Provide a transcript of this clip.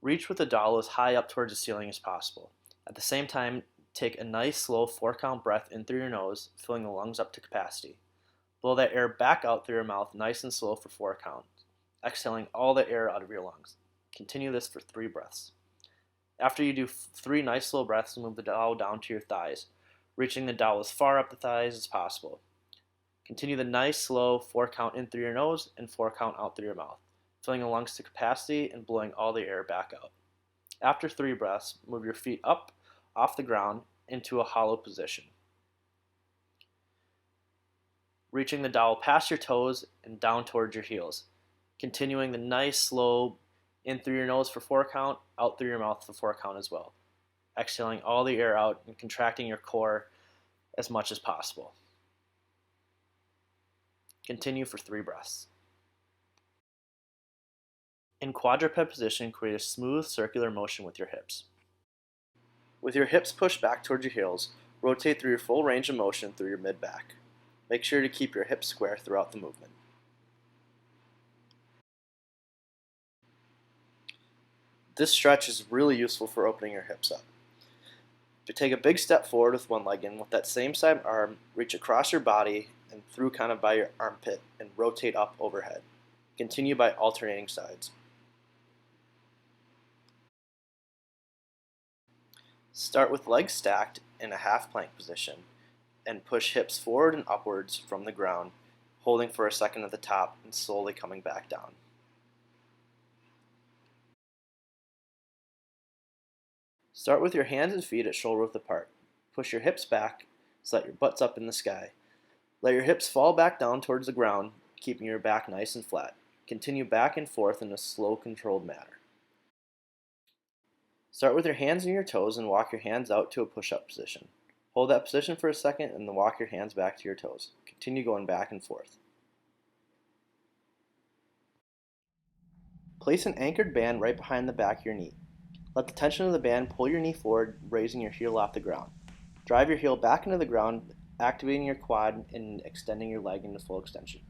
Reach with the dowel as high up towards the ceiling as possible. At the same time, take a nice slow 4-count breath in through your nose, filling the lungs up to capacity. Blow that air back out through your mouth nice and slow for 4 counts, exhaling all the air out of your lungs. Continue this for 3 breaths. After you do 3 nice slow breaths, move the dowel down to your thighs, reaching the dowel as far up the thighs as possible. Continue the nice slow 4-count in through your nose and 4-count out through your mouth, filling the lungs to capacity and blowing all the air back out. After 3 breaths, move your feet up off the ground into a hollow position, reaching the dowel past your toes and down towards your heels. Continuing the nice slow in through your nose for 4 count, out through your mouth for 4 count as well. Exhaling all the air out and contracting your core as much as possible. Continue for 3 breaths. In quadruped position, create a smooth circular motion with your hips. With your hips pushed back towards your heels, rotate through your full range of motion through your mid-back. Make sure to keep your hips square throughout the movement. This stretch is really useful for opening your hips up. To take a big step forward with one leg and with that same side arm, reach across your body and through kind of by your armpit and rotate up overhead. Continue by alternating sides. Start with legs stacked in a half plank position and push hips forward and upwards from the ground, holding for a second at the top and slowly coming back down. Start with your hands and feet at shoulder width apart. Push your hips back so that your butt's up in the sky. Let your hips fall back down towards the ground, keeping your back nice and flat. Continue back and forth in a slow, controlled manner. Start with your hands and your toes and walk your hands out to a push-up position. Hold that position for a second and then walk your hands back to your toes. Continue going back and forth. Place an anchored band right behind the back of your knee. Let the tension of the band pull your knee forward, raising your heel off the ground. Drive your heel back into the ground, activating your quad and extending your leg into full extension.